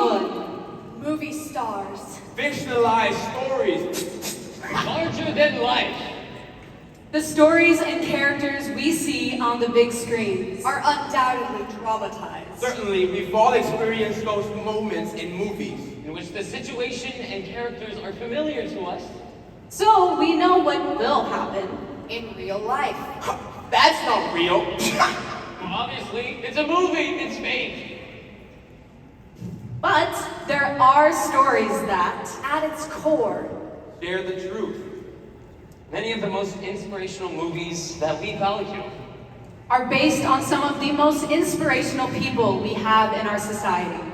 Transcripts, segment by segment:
Hollywood. Movie stars. Fictionalized stories. Larger than life. The stories and characters we see on the big screens Are undoubtedly dramatized. Certainly, we've all experienced those moments in movies. In which the situation and characters are familiar to us. so we know what will happen. In real life. That's not real. Well, obviously, it's a movie, it's fake. But there are stories that, At its core, Share the truth. Many of the most inspirational movies that we value are based on some of the most inspirational people we have in our society.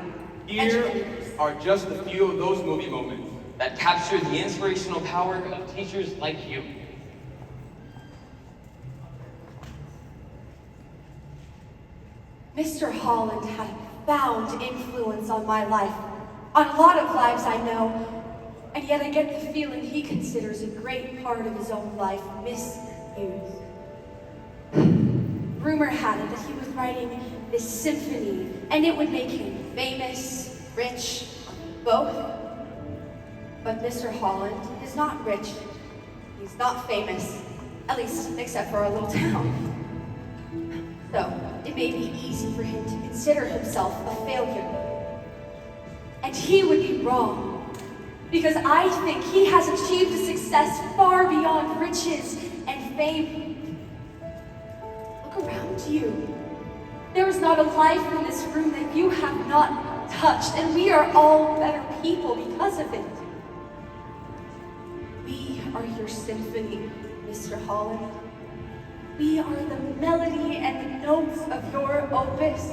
Here are just a few of those movie moments. that capture the inspirational power of teachers like you. Mr. Holland had a profound influence on my life, on a lot of lives I know, and yet I get the feeling he considers a great part of his own life misused. Rumor had it that he was writing this symphony, and it would make him famous, rich, both. But Mr. Holland is not rich. He's not famous, at least except for our little town. So it may be easy for him to consider himself a failure. And he would be wrong, because I think he has achieved a success far beyond riches and fame. Look around you. There is not a life in this room that you have not touched, and we are all better people because of it. We are your symphony, Mr. Holland. We are the melody and the notes of your opus.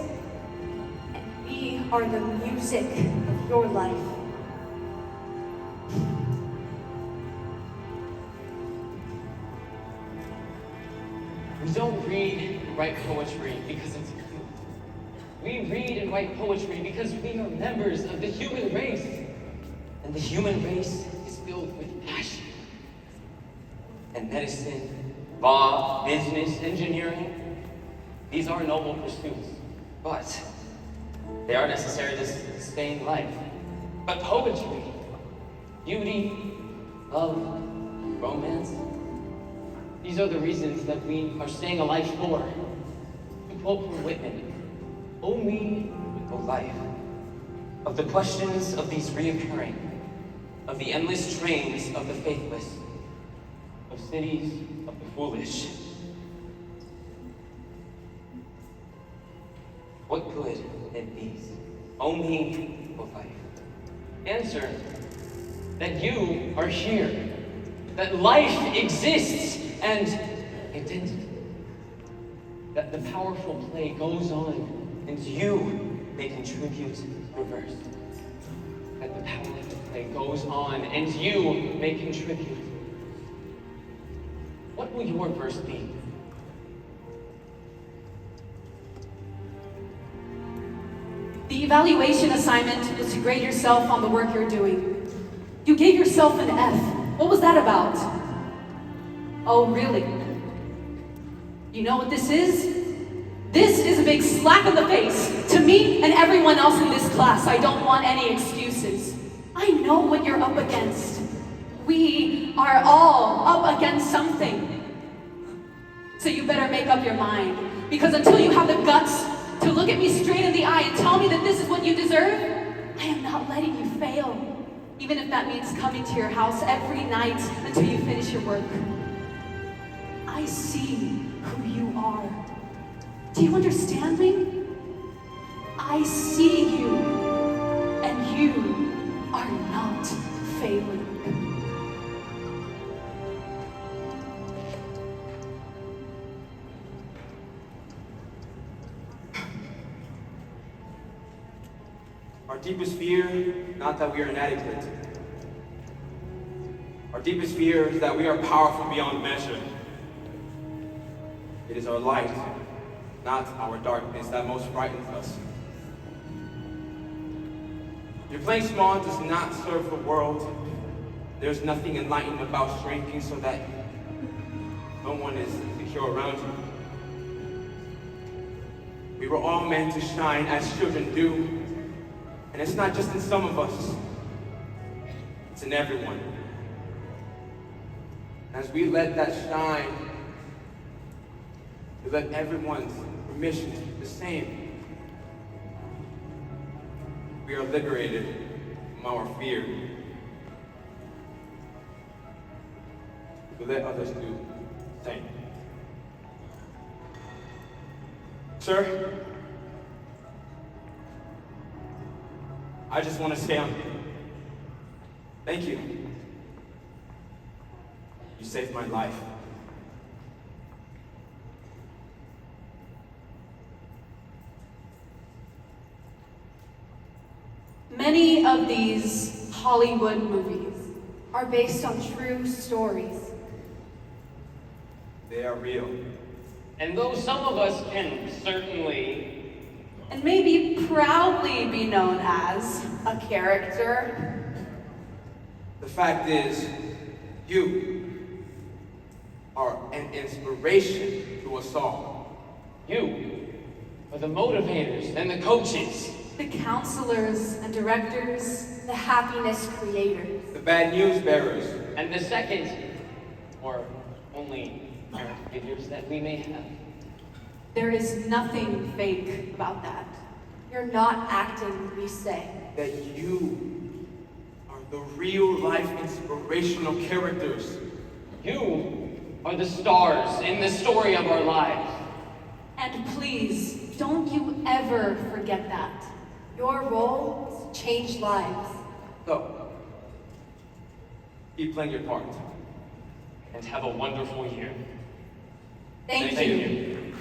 And we are the music of your life. We don't read and write poetry because it's cute. We read and write poetry because we are members of the human race. And the human race is filled with passion. And medicine, law, business, engineering, these are noble pursuits, but they are necessary to sustain life. But poetry, beauty, love, romance, these are the reasons that we are staying alive for. To quote from Whitman, "O me, O life, of the questions of these reoccurring, of the endless trains of the faithless, of cities of the foolish. What good in these? O me, O life. Answer that you are here, that life exists, and identity. That the powerful play goes on, and you may contribute reverse. That the powerful play goes on, and you may contribute. What will your verse be?" The evaluation assignment was to grade yourself on the work you're doing. You gave yourself an F. What was that about? Oh, really? You know what this is? This is a big slap in the face to me and everyone else in this class. I don't want any excuses. I know what you're up against. We are all up against something. So you better make up your mind, because until you have the guts to look at me straight in the eye and tell me that this is what you deserve, I am not letting you fail, even if that means coming to your house every night until you finish your work. I see who you are. Do you understand me? I see you, and you are not failing. Our deepest fear, not that we are inadequate. Our deepest fear is that we are powerful beyond measure. It is our light, not our darkness, that most frightens us. Your playing small does not serve the world. There's nothing enlightening about shrinking so that no one is secure around you. We were all meant to shine as children do. And it's not just in some of us, it's in everyone. As we let that shine, we let everyone's permission to be the same. We are liberated from our fear. We let others do the same. Sir, I just want to say thank you. You saved my life. Many of these Hollywood movies Are based on true stories. They are real. And though some of us can certainly and maybe proudly be known as A character. The fact is, you are an inspiration to us all. you are the motivators and the coaches. the counselors and directors, The happiness creators. The bad news bearers. And the second, or only parent figures that we may have. there is nothing fake about that. You're not acting, we say. That you are the real life inspirational characters. You are the stars in the story of our lives. And please, don't you ever forget that. Your role is to change lives. So, keep playing your part. And have a wonderful year. Thank Thank you. you.